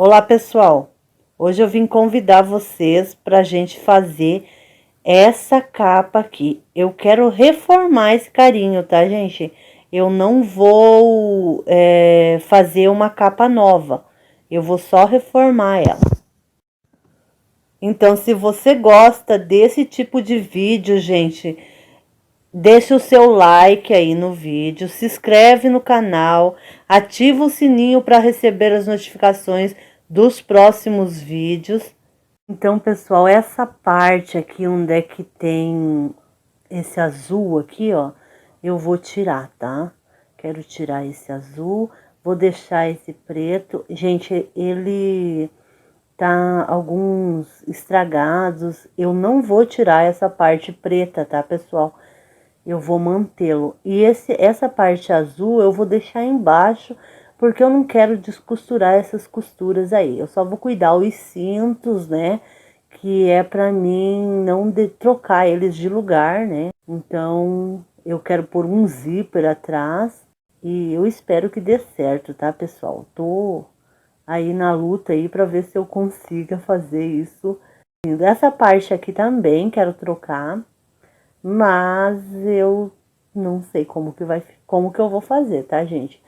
Olá pessoal, hoje eu vim convidar vocês para a gente fazer essa capa aqui. Eu quero reformar esse carinho, tá gente? Eu não vou fazer uma capa nova, eu vou só reformar ela. Então se você gosta desse tipo de vídeo, gente, deixa o seu like aí no vídeo, se inscreve no canal, ativa o sininho para receber as notificações dos próximos vídeos. Então, pessoal, essa parte aqui onde é que tem esse azul aqui, ó, eu vou tirar, tá? Quero tirar esse azul, vou deixar esse preto. Gente, ele tá alguns estragados, eu não vou tirar essa parte preta, tá, pessoal? Eu vou mantê-lo. E essa parte azul eu vou deixar embaixo, porque eu não quero descosturar essas costuras aí. Eu só vou cuidar os cintos, né? Que é pra mim não trocar eles de lugar, né? Então, eu quero pôr um zíper atrás. E eu espero que dê certo, tá, pessoal? Tô aí na luta aí pra ver se eu consiga fazer isso. Essa parte aqui também quero trocar. Mas eu não sei como que eu vou fazer, tá, gente?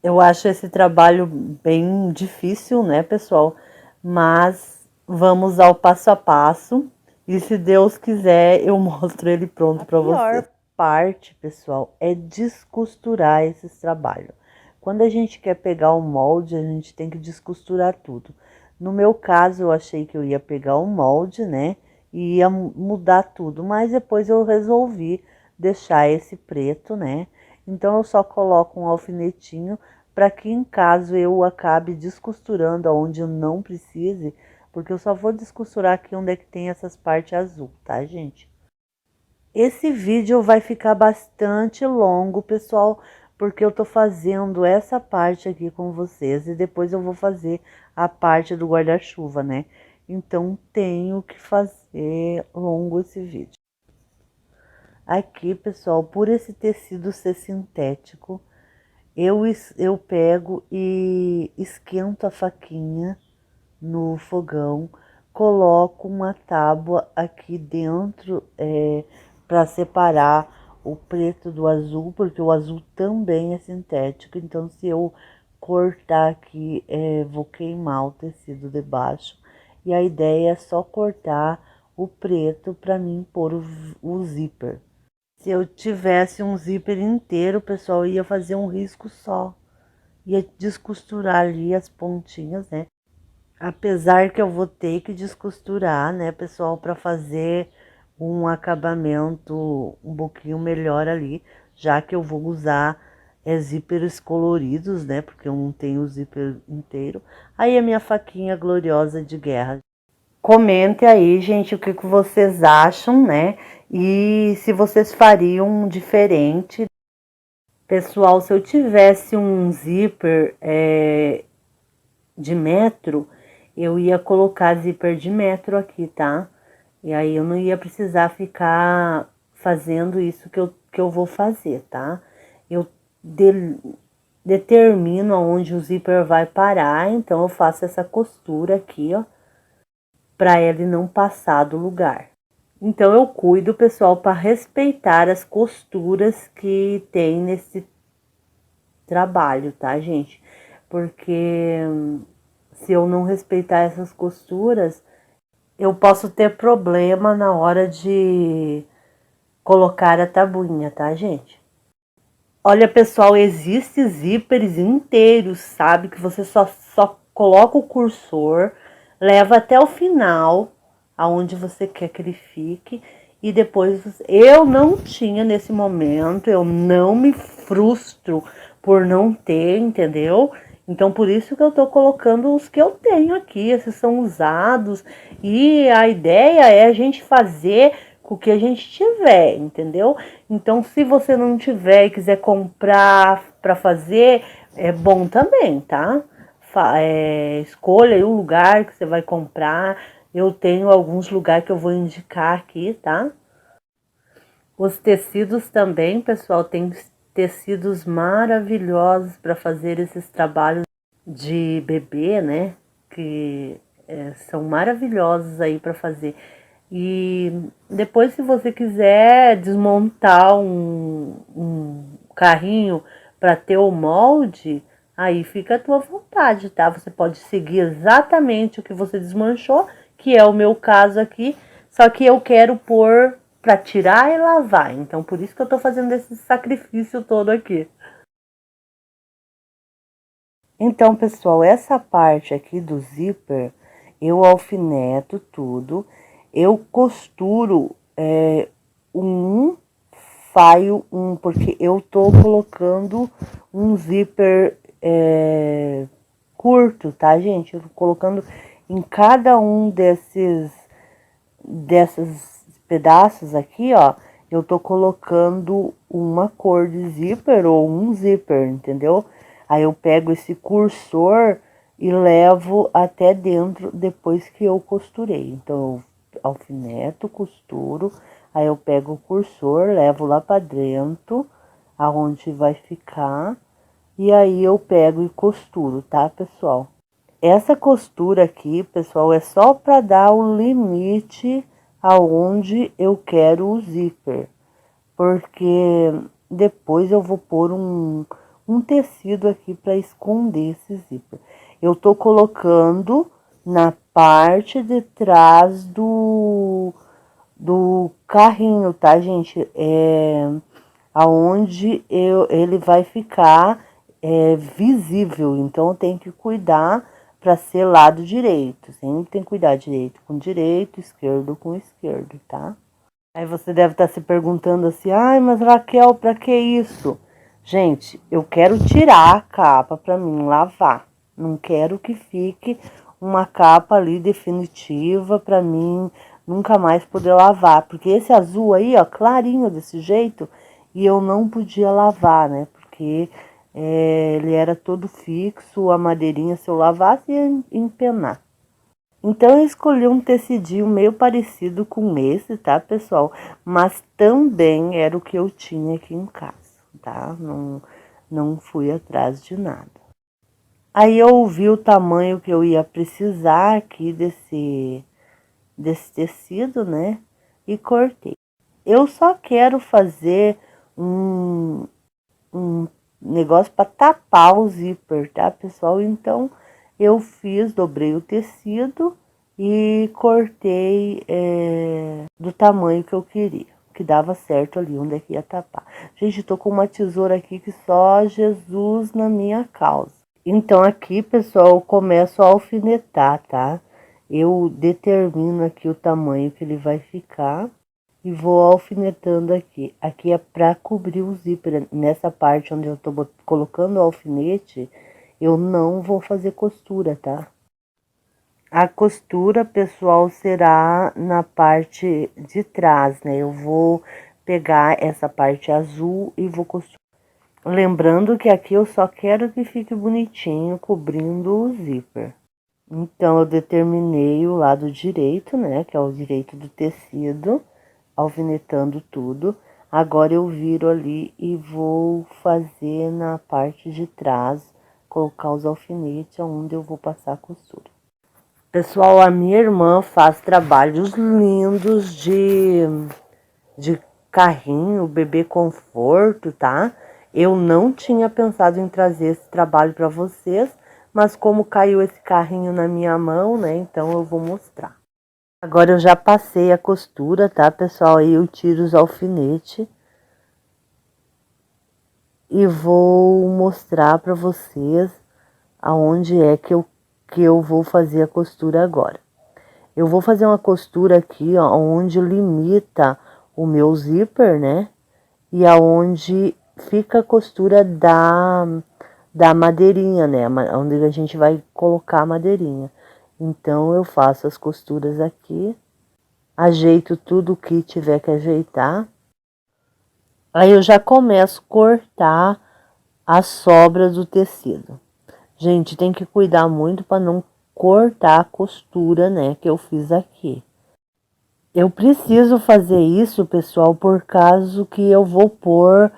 Eu acho esse trabalho bem difícil, né, pessoal? Mas vamos ao passo a passo. E se Deus quiser, eu mostro ele pronto para vocês. A pior parte, pessoal, é descosturar esses trabalhos. Quando a gente quer pegar o molde, a gente tem que descosturar tudo. No meu caso, eu achei que eu ia pegar o molde, né? E ia mudar tudo, mas depois eu resolvi deixar esse preto, né? Então eu só coloco um alfinetinho para que em caso eu acabe descosturando aonde eu não precise, porque eu só vou descosturar aqui onde é que tem essas partes azul, tá, gente? Esse vídeo vai ficar bastante longo, pessoal, porque eu tô fazendo essa parte aqui com vocês e depois eu vou fazer a parte do guarda-chuva, né? Então, tenho que fazer longo esse vídeo. Aqui, pessoal, por esse tecido ser sintético, eu pego e esquento a faquinha no fogão, coloco uma tábua aqui dentro para separar o preto do azul, porque o azul também é sintético, então se eu cortar aqui, vou queimar o tecido de baixo. E a ideia é só cortar o preto para mim pôr o zíper. Se eu tivesse um zíper inteiro, pessoal, ia fazer um risco só. Ia descosturar ali as pontinhas, né? Apesar que eu vou ter que descosturar, né, pessoal, para fazer um acabamento um pouquinho melhor ali, já que eu vou usar zíperes coloridos, né, porque eu não tenho o zíper inteiro. Aí a minha faquinha gloriosa de guerra. Comente aí, gente, o que vocês acham, né? E se vocês fariam diferente. Pessoal, se eu tivesse um zíper de metro, eu ia colocar zíper de metro aqui, tá? E aí eu não ia precisar ficar fazendo isso que eu vou fazer, tá? Eu determino aonde o zíper vai parar, então eu faço essa costura aqui, ó, para ele não passar do lugar. Então eu cuido, pessoal, para respeitar as costuras que tem nesse trabalho, tá, gente? Porque se eu não respeitar essas costuras, eu posso ter problema na hora de colocar a tabuinha, tá, gente? Olha, pessoal, existe zíperes inteiros, sabe? Que você só coloca o cursor, leva até o final, aonde você quer que ele fique, e depois eu não tinha nesse momento, eu não me frustro por não ter, entendeu? Então, por isso que eu tô colocando os que eu tenho aqui, esses são usados, e a ideia é a gente fazer com o que a gente tiver, entendeu? Então, se você não tiver e quiser comprar para fazer, é bom também, tá? Escolha aí o lugar que você vai comprar. Eu tenho alguns lugares que eu vou indicar aqui, tá? Os tecidos também, pessoal, tem tecidos maravilhosos para fazer esses trabalhos. de bebê, né? Que são maravilhosos aí para fazer. E depois, se você quiser desmontar um carrinho para ter o molde, aí fica a tua vontade, tá? Você pode seguir exatamente o que você desmanchou, que é o meu caso aqui, só que eu quero pôr para tirar e lavar. Então, por isso que eu tô fazendo esse sacrifício todo aqui. Então, pessoal, essa parte aqui do zíper, eu alfineto tudo, eu costuro um, faio um, porque eu tô colocando um zíper curto, tá, gente? Eu tô colocando em cada um desses pedaços aqui, ó, eu tô colocando uma cor de zíper ou um zíper, entendeu? Aí eu pego esse cursor e levo até dentro depois que eu costurei. Então eu alfineto, costuro, aí eu pego o cursor, levo lá para dentro, aonde vai ficar, e aí eu pego e costuro, tá, pessoal? Essa costura aqui, pessoal, é só para dar o limite aonde eu quero o zíper, porque depois eu vou pôr um tecido aqui para esconder esse zíper. Eu tô colocando na parte de trás do carrinho, tá, gente? Aonde ele vai ficar visível, então eu tenho que cuidar para ser lado direito, sempre tem que cuidar direito com direito, esquerdo com esquerdo, tá? Aí você deve estar se perguntando assim, ai, mas Raquel, para que isso? Gente, eu quero tirar a capa para mim lavar, não quero que fique uma capa ali definitiva para mim nunca mais poder lavar, porque esse azul aí, ó, clarinho desse jeito, e eu não podia lavar, né, porque ele era todo fixo, a madeirinha se eu lavasse ia empenar. Então eu escolhi um tecidinho meio parecido com esse, tá, pessoal? Mas também era o que eu tinha aqui em casa, tá? Não fui atrás de nada. Aí eu vi o tamanho que eu ia precisar aqui desse tecido, né? E cortei. Eu só quero fazer um negócio para tapar o zíper, tá, pessoal? Então eu dobrei o tecido e cortei do tamanho que eu queria, que dava certo ali onde é que ia tapar. Gente, tô com uma tesoura aqui que só Jesus na minha causa. Então aqui, pessoal, eu começo a alfinetar, tá? Eu determino aqui o tamanho que ele vai ficar e vou alfinetando aqui. Aqui é para cobrir o zíper. Nessa parte onde eu tô colocando o alfinete, eu não vou fazer costura, tá? A costura, pessoal, será na parte de trás, né? Eu vou pegar essa parte azul e vou costurar. Lembrando que aqui eu só quero que fique bonitinho, cobrindo o zíper. Então, eu determinei o lado direito, né? Que é o direito do tecido, alfinetando tudo. Agora eu viro ali e vou fazer na parte de trás, colocar os alfinetes onde eu vou passar a costura. Pessoal, a minha irmã faz trabalhos lindos de carrinho, bebê conforto, tá? Eu não tinha pensado em trazer esse trabalho para vocês, mas como caiu esse carrinho na minha mão, né? Então eu vou mostrar. Agora eu já passei a costura, tá, pessoal? Aí eu tiro os alfinetes e vou mostrar para vocês aonde é que eu vou fazer a costura agora. Eu vou fazer uma costura aqui, ó, onde limita o meu zíper, né? E aonde fica a costura da madeirinha, né? Onde a gente vai colocar a madeirinha. Então, eu faço as costuras aqui, ajeito tudo o que tiver que ajeitar. Aí eu já começo a cortar as sobras do tecido. Gente, tem que cuidar muito para não cortar a costura, né, que eu fiz aqui. Eu preciso fazer isso, pessoal, por causa que eu vou pôr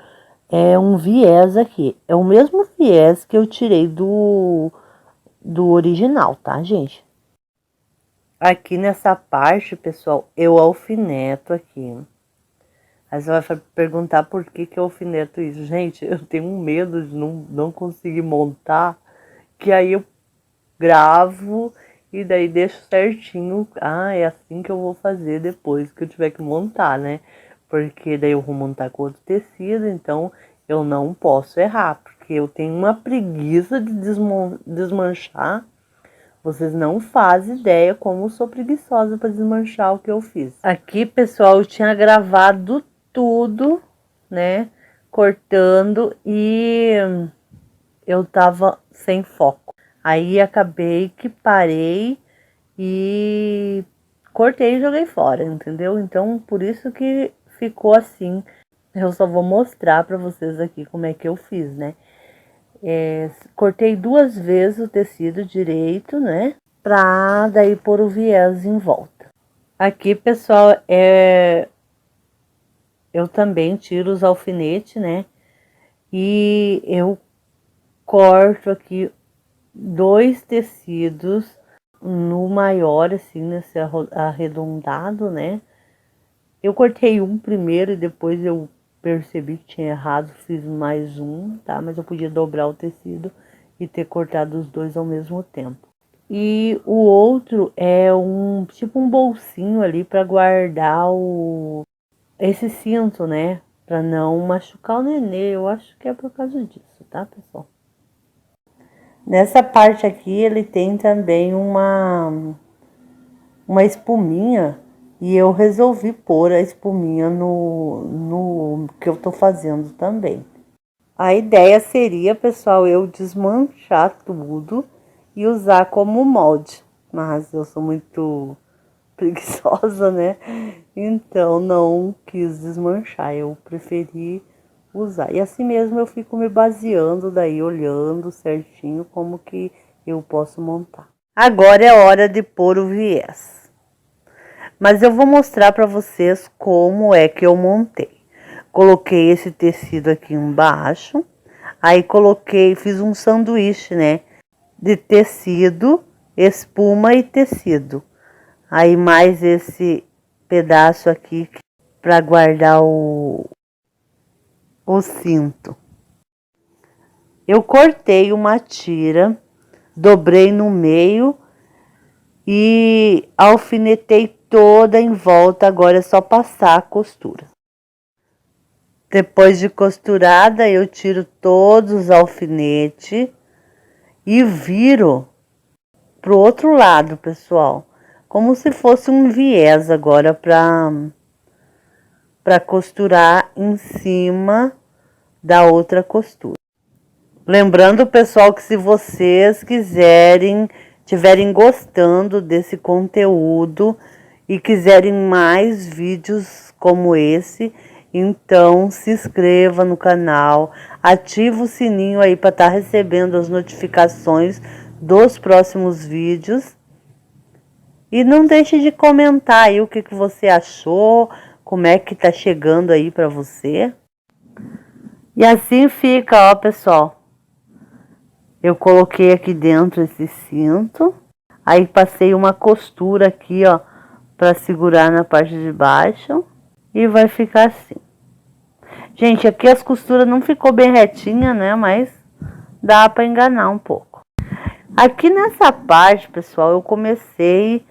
um viés aqui. É o mesmo viés que eu tirei do original, tá, gente? Aqui nessa parte, pessoal, eu alfineto aqui. Aí você vai perguntar por que eu alfineto isso. Gente, eu tenho um medo de não conseguir montar, que aí eu gravo e daí deixo certinho. Ah, é assim que eu vou fazer depois que eu tiver que montar, né? Porque daí eu vou montar com outro tecido, então eu não posso errar, porque eu tenho uma preguiça de desmanchar. Vocês não fazem ideia como eu sou preguiçosa para desmanchar o que eu fiz. Aqui, pessoal, eu tinha gravado tudo, né? Cortando e eu tava sem foco. Aí acabei que parei e cortei e joguei fora, entendeu? Então, por isso que ficou assim. Eu só vou mostrar para vocês aqui como é que eu fiz, né? Cortei 2 vezes o tecido direito, né? Pra daí pôr o viés em volta. Aqui, pessoal, eu também tiro os alfinetes, né? E eu corto aqui 2 tecidos no maior, assim, nesse arredondado, né? Eu cortei um primeiro e depois eu percebi que tinha errado, fiz mais um, tá? Mas eu podia dobrar o tecido e ter cortado os 2 ao mesmo tempo. E o outro é tipo um bolsinho ali para guardar esse cinto, né? Para não machucar o nenê. Eu acho que é por causa disso, tá, pessoal? Nessa parte aqui ele tem também uma espuminha e eu resolvi pôr a espuminha no que eu tô fazendo também. A ideia seria, pessoal, eu desmanchar tudo e usar como molde, mas eu sou muito preguiçosa, né? Então não quis desmanchar, eu preferi usar. E assim mesmo eu fico me baseando daí, olhando certinho como que eu posso montar. Agora é hora de pôr o viés. Mas eu vou mostrar para vocês como é que eu montei. Coloquei esse tecido aqui embaixo, aí coloquei, fiz um sanduíche, né? De tecido, espuma e tecido. Aí mais esse pedaço aqui para guardar o cinto. Eu cortei uma tira, dobrei no meio e alfinetei toda em volta. Agora é só passar a costura. Depois de costurada, eu tiro todos os alfinetes e viro pro outro lado, pessoal. Como se fosse um viés agora para costurar em cima da outra costura. Lembrando, pessoal, que se vocês tiverem gostando desse conteúdo e quiserem mais vídeos como esse, então se inscreva no canal, ativa o sininho aí para estar recebendo as notificações dos próximos vídeos. E não deixe de comentar aí o que você achou, como é que tá chegando aí para você. E assim fica, ó, pessoal. Eu coloquei aqui dentro esse cinto, aí passei uma costura aqui, ó, para segurar na parte de baixo e vai ficar assim. Gente, aqui as costuras não ficou bem retinha, né, mas dá para enganar um pouco. Aqui nessa parte, pessoal, eu comecei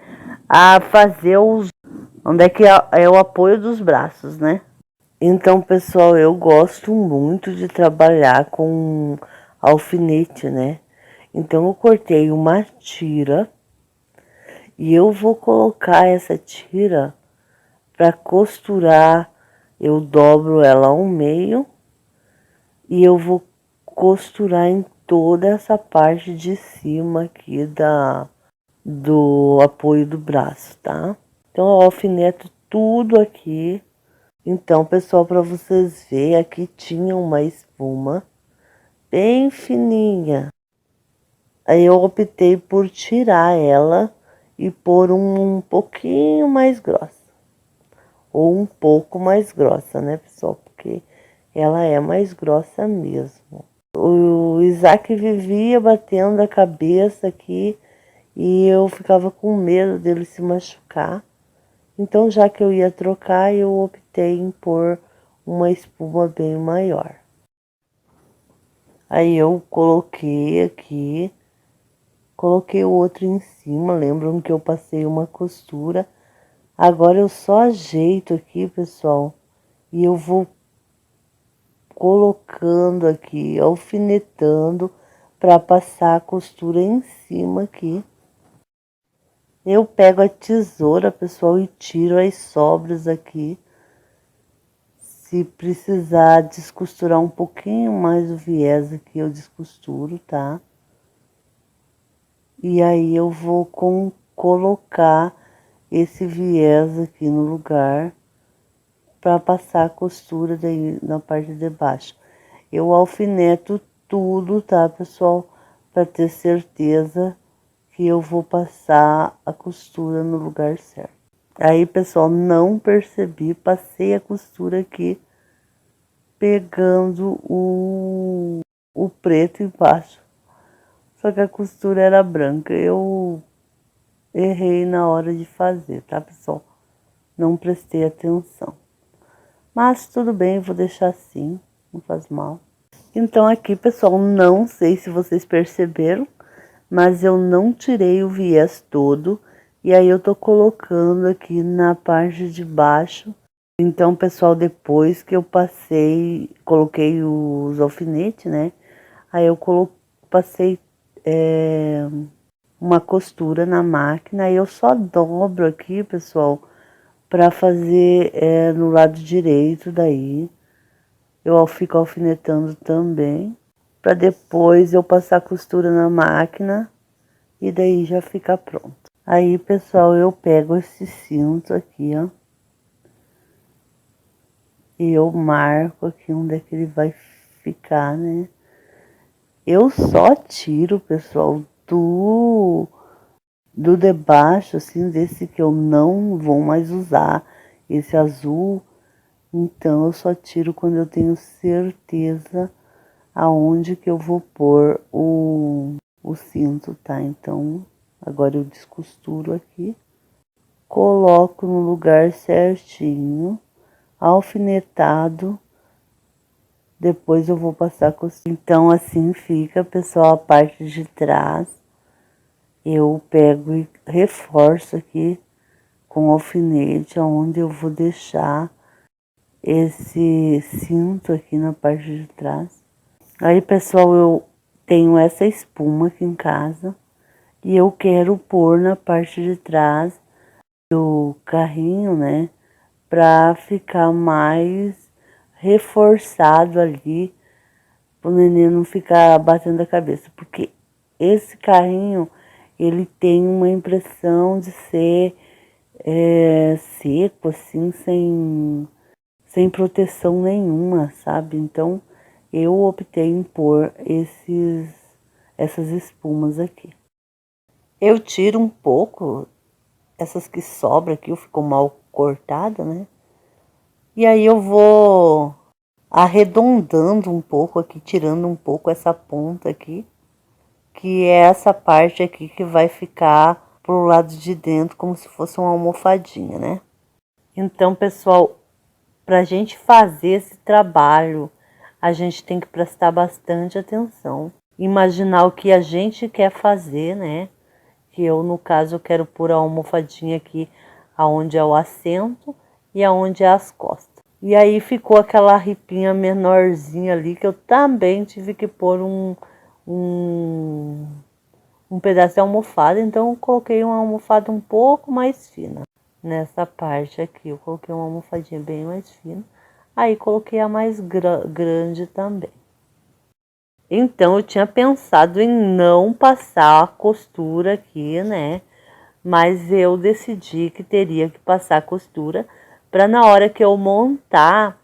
a fazer onde é que é o apoio dos braços, né? Então, pessoal, eu gosto muito de trabalhar com alfinete, né? Então, eu cortei uma tira e eu vou colocar essa tira para costurar. Eu dobro ela ao meio e eu vou costurar em toda essa parte de cima aqui do apoio do braço, tá? Então, eu alfineto tudo aqui. Então, pessoal, para vocês verem, aqui tinha uma espuma bem fininha. Aí eu optei por tirar ela e pôr um pouquinho mais grossa. Ou um pouco mais grossa, né, pessoal? Porque ela é mais grossa mesmo. O Isaac vivia batendo a cabeça aqui e eu ficava com medo dele se machucar. Então, já que eu ia trocar, eu optei em pôr uma espuma bem maior. Aí eu coloquei aqui, coloquei o outro em cima. Lembram que eu passei uma costura. Agora eu só ajeito aqui, pessoal, e eu vou colocando aqui, alfinetando para passar a costura em cima aqui. Eu pego a tesoura, pessoal, e tiro as sobras aqui. Se precisar descosturar um pouquinho mais o viés aqui, eu descosturo, tá? E aí eu vou colocar esse viés aqui no lugar para passar a costura daí na parte de baixo. Eu alfineto tudo, tá, pessoal? Para ter certeza que eu vou passar a costura no lugar certo. Aí, pessoal, não percebi, passei a costura aqui, pegando o preto embaixo. Só que a costura era branca. Eu errei na hora de fazer, tá, pessoal? Não prestei atenção. Mas tudo bem, vou deixar assim, não faz mal. Então aqui, pessoal, não sei se vocês perceberam, mas eu não tirei o viés todo. E aí eu tô colocando aqui na parte de baixo. Então, pessoal, depois que eu coloquei os alfinetes, né? Aí eu passei uma costura na máquina. E eu só dobro aqui, pessoal, pra fazer no lado direito daí. Eu fico alfinetando também, para depois eu passar a costura na máquina e daí já fica pronto. Aí, pessoal, eu pego esse cinto aqui, ó, e eu marco aqui onde é que ele vai ficar, né? Eu só tiro, pessoal, do de baixo, assim, desse que eu não vou mais usar, esse azul. Então, eu só tiro quando eu tenho certeza aonde que eu vou pôr o cinto, tá? Então, agora eu descosturo aqui, coloco no lugar certinho, alfinetado, depois eu vou passar a costura. Então, assim fica, pessoal, a parte de trás. Eu pego e reforço aqui com alfinete, onde eu vou deixar esse cinto aqui na parte de trás. Aí, pessoal, eu tenho essa espuma aqui em casa e eu quero pôr na parte de trás do carrinho, né? Pra ficar mais reforçado ali, pro neném não ficar batendo a cabeça. Porque esse carrinho, ele tem uma impressão de ser seco, assim, sem proteção nenhuma, sabe? Então, eu optei em pôr essas espumas aqui. Eu tiro um pouco, essas que sobram aqui, ficou mal cortada, né? E aí eu vou arredondando um pouco aqui, tirando um pouco essa ponta aqui, que é essa parte aqui que vai ficar pro lado de dentro, como se fosse uma almofadinha, né? Então, pessoal, pra gente fazer esse trabalho, a gente tem que prestar bastante atenção. Imaginar o que a gente quer fazer, né? Que eu, no caso, eu quero pôr a almofadinha aqui, aonde é o assento e aonde é as costas. E aí ficou aquela ripinha menorzinha ali, que eu também tive que pôr um pedaço de almofada. Então, eu coloquei uma almofada um pouco mais fina. Nessa parte aqui, eu coloquei uma almofadinha bem mais fina. Aí, coloquei a mais grande também. Então, eu tinha pensado em não passar a costura aqui, né? Mas eu decidi que teria que passar a costura para na hora que eu montar,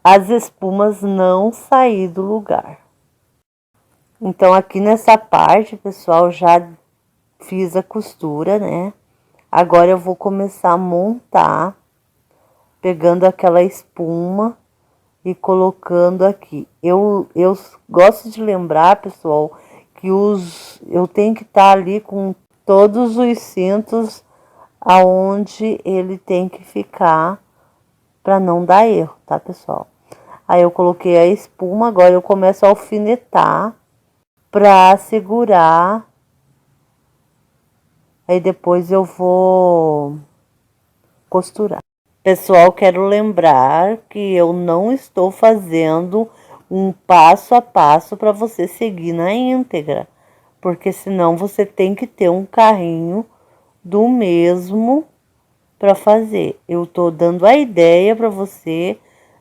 as espumas não sair do lugar. Então, aqui nessa parte, pessoal, já fiz a costura, né? Agora eu vou começar a montar, pegando aquela espuma e colocando aqui. Eu gosto de lembrar, pessoal, que eu tenho que estar ali com todos os cintos aonde ele tem que ficar para não dar erro, tá, pessoal? Aí eu coloquei a espuma, agora eu começo a alfinetar para segurar. Aí depois eu vou costurar. Pessoal, quero lembrar que eu não estou fazendo um passo a passo para você seguir na íntegra, porque senão você tem que ter um carrinho do mesmo para fazer. Eu estou dando a ideia para você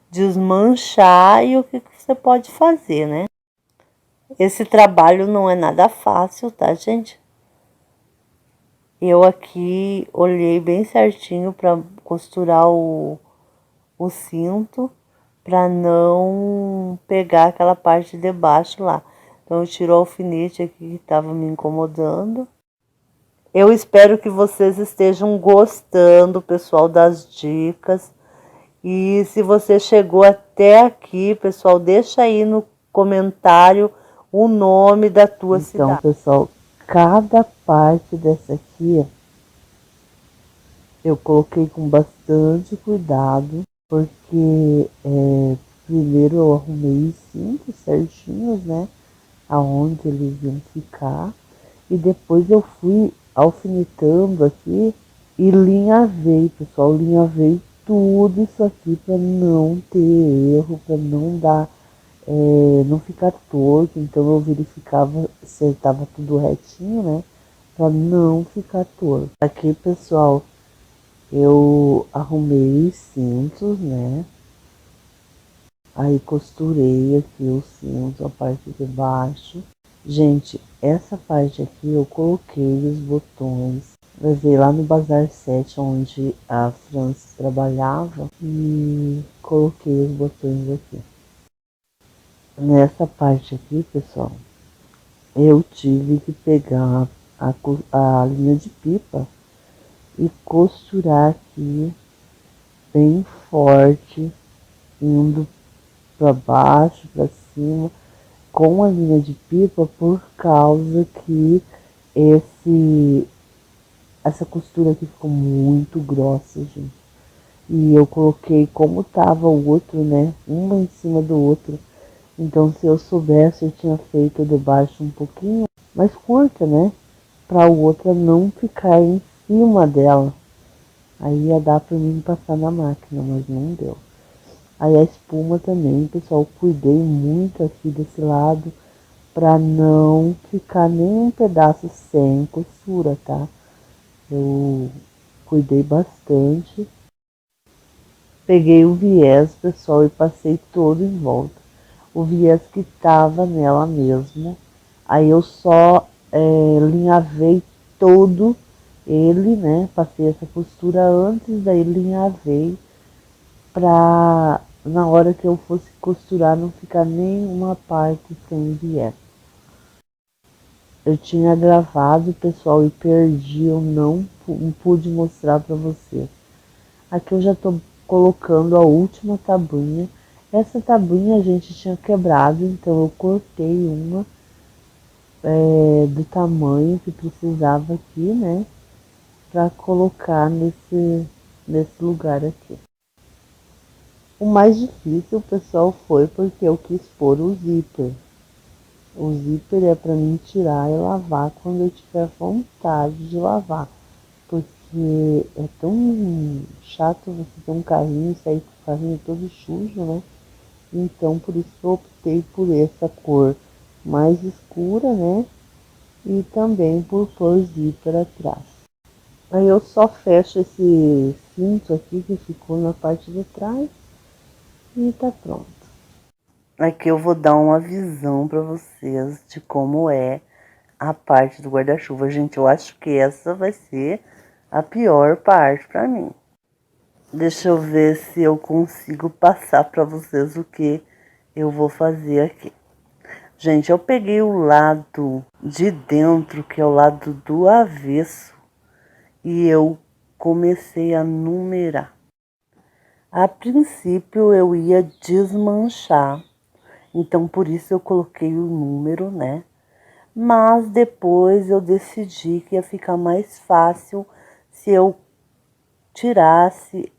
desmanchar e o que você pode fazer, né? Esse trabalho não é nada fácil, tá, gente? Eu aqui olhei bem certinho para costurar o cinto para não pegar aquela parte de baixo lá. Então eu tiro o alfinete aqui que estava me incomodando. Eu espero que vocês estejam gostando, pessoal, das dicas. E se você chegou até aqui, pessoal, deixa aí no comentário o nome da tua cidade. Então, pessoal, cada parte dessa aqui eu coloquei com bastante cuidado, porque primeiro eu arrumei os cintos certinhos, né, aonde eles iam ficar, e depois eu fui alfinetando aqui e linhavei, pessoal, linhavei tudo isso aqui para não ter erro, para não dar, não ficar torto. Então eu verificava se estava tudo retinho, né, para não ficar torto. Aqui, pessoal, eu arrumei os cintos, né? Aí costurei aqui os cintos, a parte de baixo. Gente, essa parte aqui eu coloquei os botões. Levei lá no Bazar 7, onde a Francis trabalhava, e coloquei os botões aqui. Nessa parte aqui, pessoal, eu tive que pegar a linha de pipa e costurar aqui bem forte, indo para baixo, para cima, com a linha de pipa, por causa que essa costura aqui ficou muito grossa, gente. E eu coloquei como tava o outro, né, uma em cima do outro. Então, se eu soubesse, eu tinha feito de baixo um pouquinho mais curta, né, para o outra não ficar em cima dela. Aí ia dar para mim passar na máquina, mas não deu. Aí a espuma também, pessoal, cuidei muito aqui desse lado para não ficar nem um pedaço sem costura, tá? Eu cuidei bastante. Peguei o viés, pessoal, e passei todo em volta. O viés que tava nela mesmo. Aí eu só linhavei todo ele, né? Passei essa costura antes, daí linhavei pra na hora que eu fosse costurar não ficar nenhuma parte sem viés. Eu tinha gravado, pessoal, e perdi, eu não pude mostrar pra vocês. Aqui eu já tô colocando a última tabuinha. Essa tabuinha a gente tinha quebrado, então eu cortei uma do tamanho que precisava aqui, né? Pra colocar nesse lugar aqui. O mais difícil, pessoal, foi porque eu quis pôr o zíper. O zíper é para mim tirar e lavar quando eu tiver vontade de lavar. Porque é tão chato você ter um carrinho e sair com o carrinho todo sujo, né? Então, por isso eu optei por essa cor mais escura, né? E também por pôr zíper atrás. Aí eu só fecho esse cinto aqui que ficou na parte de trás e tá pronto. Aqui eu vou dar uma visão para vocês de como é a parte do guarda-chuva. Gente, eu acho que essa vai ser a pior parte para mim. Deixa eu ver se eu consigo passar para vocês o que eu vou fazer aqui. Gente, eu peguei o lado de dentro, que é o lado do avesso, e eu comecei a numerar. A princípio eu ia desmanchar, então por isso eu coloquei o número, né? Mas depois eu decidi que ia ficar mais fácil se eu tirasse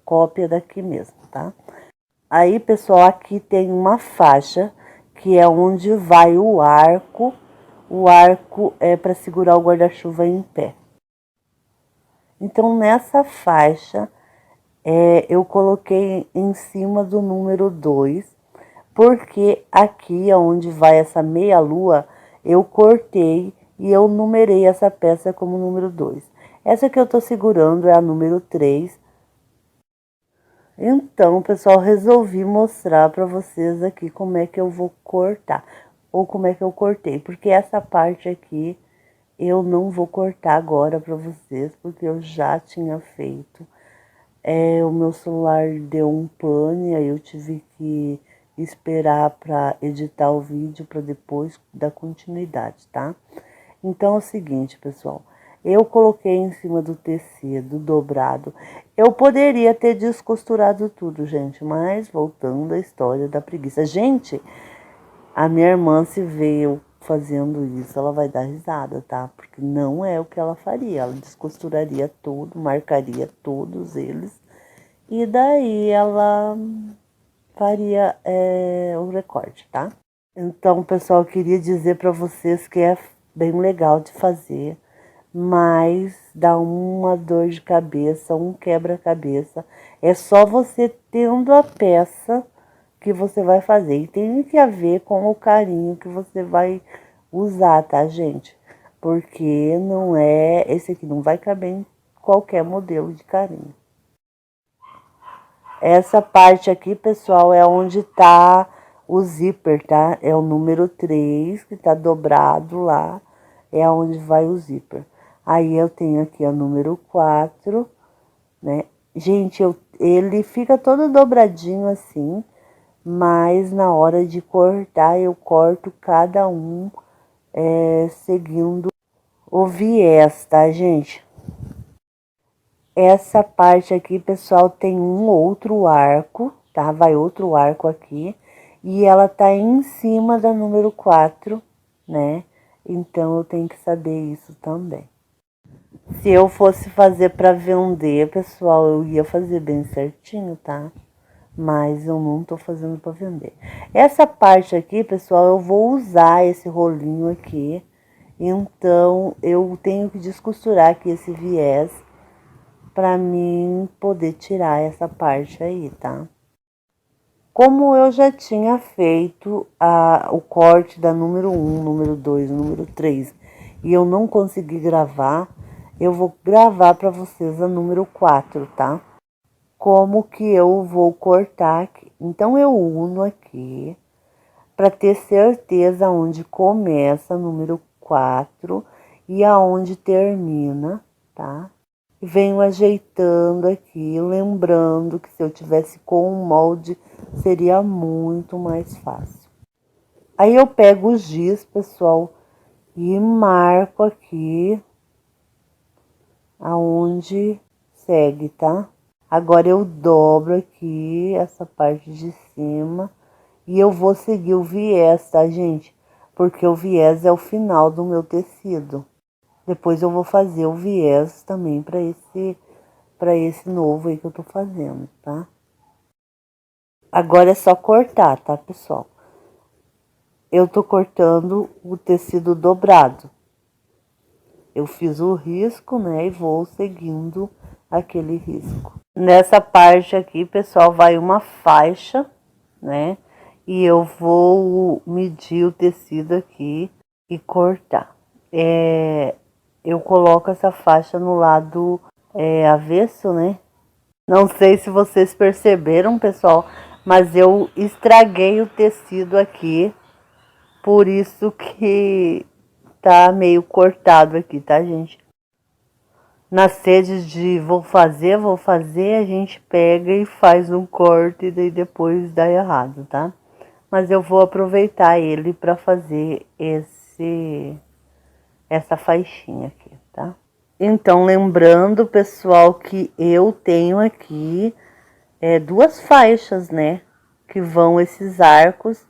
cópia daqui mesmo, tá? Aí, pessoal, aqui tem uma faixa que é onde vai o arco. O arco é para segurar o guarda-chuva em pé. Então, nessa faixa, eu coloquei em cima do número 2, porque aqui onde vai essa meia lua, eu cortei e eu numerei essa peça como número 2. Essa que eu tô segurando é a número 3. Então, pessoal, resolvi mostrar para vocês aqui como é que eu vou cortar, ou como é que eu cortei, porque essa parte aqui eu não vou cortar agora para vocês, porque eu já tinha feito. O meu celular deu um pane, aí eu tive que esperar para editar o vídeo para depois dar continuidade, tá? Então é o seguinte, pessoal, eu coloquei em cima do tecido dobrado. Eu poderia ter descosturado tudo, gente, mas voltando à história da preguiça. Gente, a minha irmã se veio fazendo isso, ela vai dar risada, tá? Porque não é o que ela faria. Ela descosturaria tudo, marcaria todos eles. E daí ela faria o recorte, tá? Então, pessoal, eu queria dizer para vocês que é bem legal de fazer, mas dá uma dor de cabeça, um quebra-cabeça. É só você tendo a peça que você vai fazer. E tem que ver com o carinho que você vai usar, tá, gente? Porque não é... Esse aqui não vai caber em qualquer modelo de carinho. Essa parte aqui, pessoal, é onde tá o zíper, tá? É o número 3 que tá dobrado lá, é onde vai o zíper. Aí eu tenho aqui o número 4, né? Gente, ele fica todo dobradinho assim, mas na hora de cortar, eu corto cada um seguindo o viés, tá, gente? Essa parte aqui, pessoal, tem um outro arco, tá? Vai outro arco aqui. E ela tá em cima da número 4, né? Então, eu tenho que saber isso também. Se eu fosse fazer para vender, pessoal, eu ia fazer bem certinho, tá? Mas eu não tô fazendo para vender. Essa parte aqui, pessoal, eu vou usar esse rolinho aqui. Então, eu tenho que descosturar aqui esse viés para mim poder tirar essa parte aí, tá? Como eu já tinha feito o corte da número 1, número 2, número 3, e eu não consegui gravar, eu vou gravar para vocês a número 4, tá? Como que eu vou cortar aqui. Então, eu uno aqui para ter certeza onde começa o número 4 e aonde termina, tá? Venho ajeitando aqui, lembrando que se eu tivesse com um molde, seria muito mais fácil. Aí eu pego o giz, pessoal, e marco aqui aonde segue, tá? Agora eu dobro aqui essa parte de cima e eu vou seguir o viés, tá, gente? Porque o viés é o final do meu tecido. Depois eu vou fazer o viés também para esse novo aí que eu tô fazendo, tá? Agora é só cortar, tá, pessoal? Eu tô cortando o tecido dobrado. Eu fiz o risco, né, e vou seguindo aquele risco. Nessa parte aqui, pessoal, vai uma faixa, né? E eu vou medir o tecido aqui e cortar. Eu coloco essa faixa no lado avesso, né? Não sei se vocês perceberam, pessoal, mas eu estraguei o tecido aqui, por isso que tá meio cortado aqui, tá, gente? Na sede de vou fazer, a gente pega e faz um corte e daí depois dá errado, tá? Mas eu vou aproveitar ele para fazer essa faixinha aqui, tá? Então, lembrando, pessoal, que eu tenho aqui duas faixas, né? Que vão esses arcos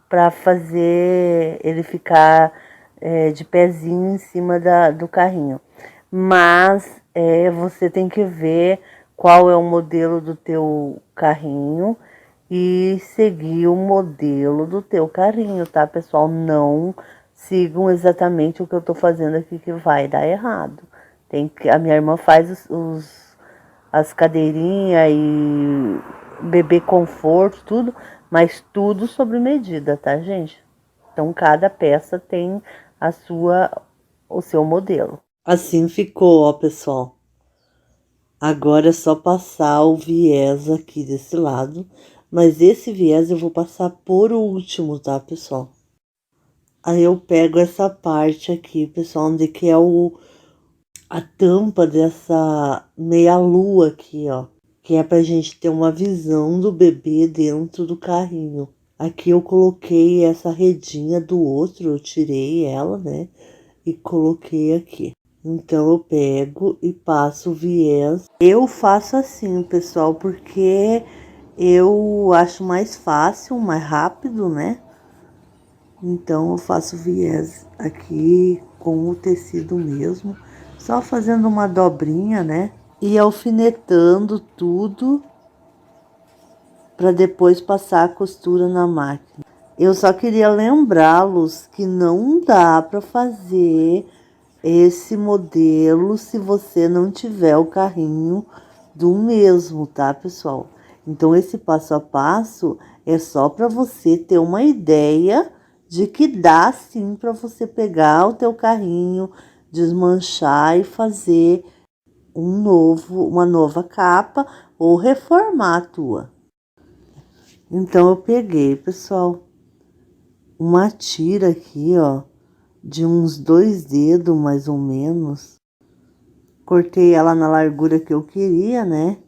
para fazer ele ficar de pezinho em cima do carrinho. Mas você tem que ver qual é o modelo do teu carrinho e seguir o modelo do teu carrinho, tá, pessoal? Não sigam exatamente o que eu tô fazendo aqui, que vai dar errado. A minha irmã faz as cadeirinhas e bebê conforto, tudo, mas tudo sobre medida, tá, gente? Então, cada peça tem o seu modelo. Assim ficou, ó, pessoal. Agora é só passar o viés aqui desse lado, mas esse viés eu vou passar por último, tá, pessoal? Aí eu pego essa parte aqui, pessoal, onde que é a tampa dessa meia-lua aqui, ó. Que é pra gente ter uma visão do bebê dentro do carrinho. Aqui eu coloquei essa redinha do outro, eu tirei ela, né? E coloquei aqui. Então eu pego e passo o viés. Eu faço assim, pessoal, porque eu acho mais fácil, mais rápido, né? Então eu faço viés aqui com o tecido mesmo, só fazendo uma dobrinha, né? E alfinetando tudo para depois passar a costura na máquina. Eu só queria lembrá-los que não dá para fazer esse modelo se você não tiver o carrinho do mesmo, tá, pessoal? Então esse passo a passo é só para você ter uma ideia de que dá sim para você pegar o teu carrinho, desmanchar e fazer uma nova capa ou reformar a tua. Então eu peguei, pessoal, uma tira aqui, ó, de uns 2 dedos mais ou menos. Cortei ela na largura que eu queria, né?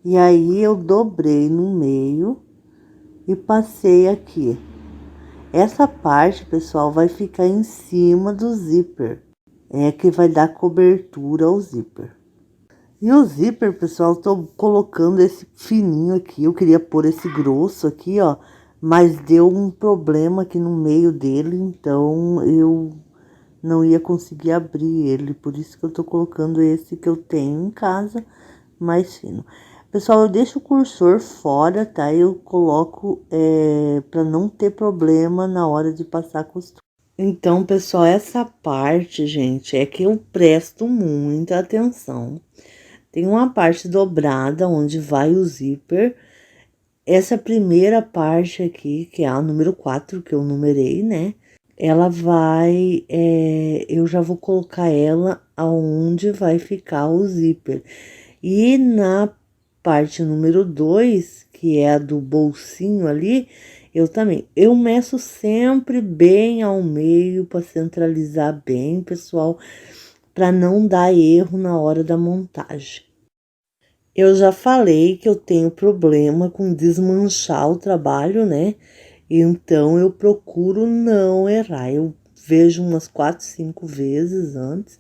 E aí eu dobrei no meio e passei aqui. Essa parte, pessoal, vai ficar em cima do zíper. É que vai dar cobertura ao zíper. E o zíper, pessoal, tô colocando esse fininho aqui. Eu queria pôr esse grosso aqui, ó. Mas deu um problema aqui no meio dele, então eu não ia conseguir abrir ele. Por isso que eu tô colocando esse que eu tenho em casa, mais fino. Pessoal, eu deixo o cursor fora, tá? Eu coloco para não ter problema na hora de passar a costura. Então, pessoal, essa parte, gente, é que eu presto muita atenção. Tem uma parte dobrada onde vai o zíper. Essa primeira parte aqui, que é a número 4, que eu numerei, né? Ela vai, eu já vou colocar ela aonde vai ficar o zíper. E na parte número 2, que é a do bolsinho ali, eu meço sempre bem ao meio para centralizar bem, pessoal, para não dar erro na hora da montagem. Eu já falei que eu tenho problema com desmanchar o trabalho, né? Então eu procuro não errar. Eu vejo umas 4, 5 vezes antes.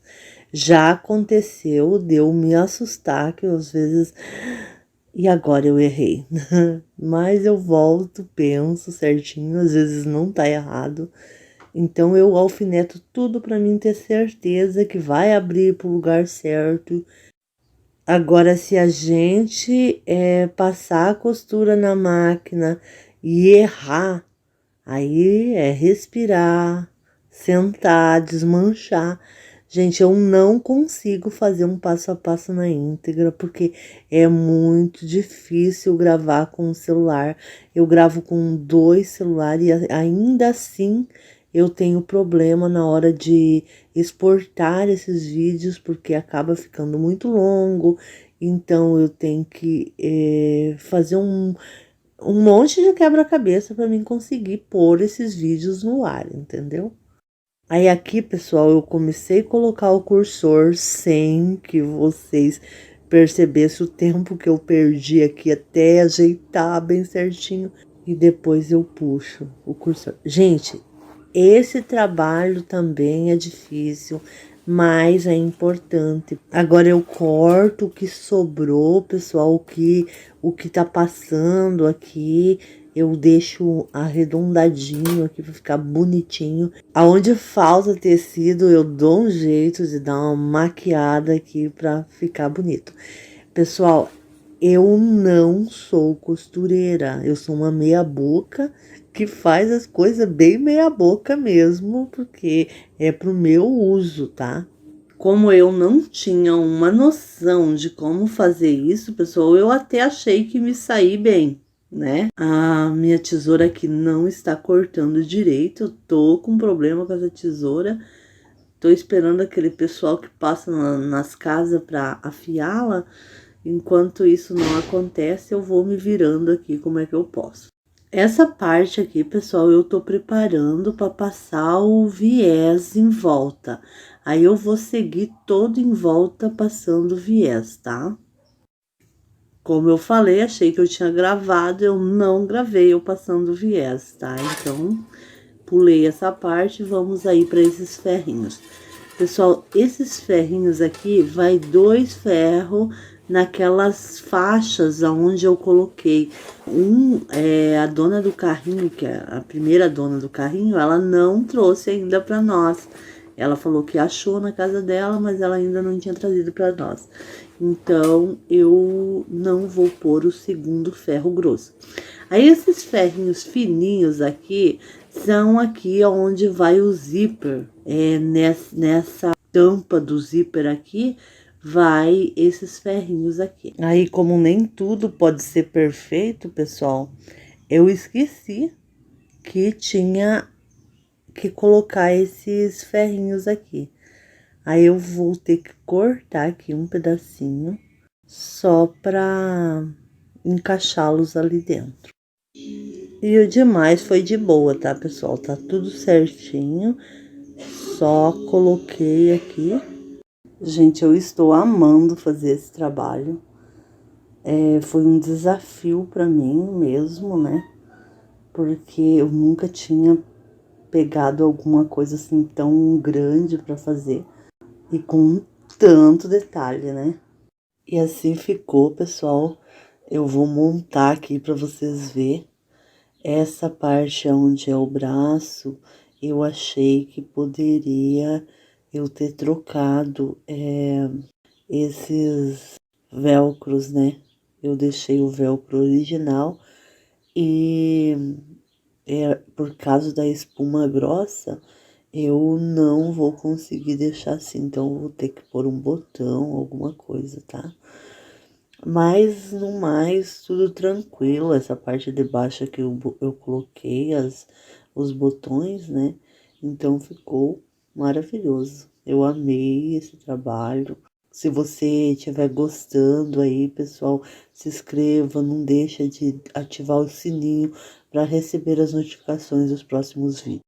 Já aconteceu de eu me assustar, que às vezes. E agora eu errei. Mas eu volto, penso certinho, às vezes não tá errado. Então eu alfineto tudo para mim ter certeza que vai abrir pro lugar certo. Agora, se a gente passar a costura na máquina e errar, aí é respirar, sentar, desmanchar. Gente, eu não consigo fazer um passo a passo na íntegra, porque é muito difícil gravar com o celular. Eu gravo com 2 celulares e ainda assim eu tenho problema na hora de exportar esses vídeos, porque acaba ficando muito longo. Então eu tenho que fazer um monte de quebra-cabeça para mim conseguir pôr esses vídeos no ar, entendeu? Aí aqui, pessoal, eu comecei a colocar o cursor sem que vocês percebessem o tempo que eu perdi aqui até ajeitar bem certinho. E depois eu puxo o cursor. Gente, esse trabalho também é difícil. mas é importante. Agora eu corto o que sobrou, pessoal, o que tá passando aqui, eu deixo arredondadinho aqui para ficar bonitinho. Aonde falta tecido, eu dou um jeito de dar uma maquiada aqui para ficar bonito. Pessoal, eu não sou costureira, eu sou uma meia boca que faz as coisas bem meia boca mesmo, porque é pro meu uso, tá? Como eu não tinha uma noção de como fazer isso, pessoal, eu até achei que me saí bem, né? A minha tesoura aqui não está cortando direito, eu tô com problema com essa tesoura. Tô esperando aquele pessoal que passa nas casas para afiá-la. Enquanto isso não acontece, eu vou me virando aqui como é que eu posso. Essa parte aqui, pessoal, eu tô preparando para passar o viés em volta. Aí eu vou seguir todo em volta passando o viés, tá? Como eu falei, achei que eu tinha gravado, eu não gravei eu passando o viés, tá? Então, pulei essa parte, vamos aí para esses ferrinhos. Pessoal, esses ferrinhos aqui, vai 2 ferros naquelas faixas aonde eu coloquei. A dona do carrinho, que é a primeira dona do carrinho, ela não trouxe ainda para nós. Ela falou que achou na casa dela, mas ela ainda não tinha trazido para nós. Então, eu não vou pôr o segundo ferro grosso. Aí, esses ferrinhos fininhos aqui, são aqui onde vai o zíper. Nessa tampa do zíper aqui, vai esses ferrinhos aqui. Aí, como nem tudo pode ser perfeito, pessoal, eu esqueci que tinha que colocar esses ferrinhos aqui. Aí eu vou ter que cortar aqui um pedacinho só pra encaixá-los ali dentro. E o demais foi de boa, tá, pessoal? Tá tudo certinho. Só coloquei aqui. Gente, eu estou amando fazer esse trabalho. Foi um desafio pra mim mesmo, né? Porque eu nunca tinha pegado alguma coisa assim tão grande pra fazer. E com tanto detalhe, né? E assim ficou, pessoal. Eu vou montar aqui para vocês verem. Essa parte onde é o braço, eu achei que poderia eu ter trocado esses velcros, né? Eu deixei o velcro original e por causa da espuma grossa, eu não vou conseguir deixar assim, então eu vou ter que pôr um botão, alguma coisa, tá? Mas, no mais, tudo tranquilo. Essa parte de baixo que eu coloquei os botões, né? Então, ficou maravilhoso. Eu amei esse trabalho. Se você estiver gostando aí, pessoal, se inscreva, não deixa de ativar o sininho para receber as notificações dos próximos vídeos.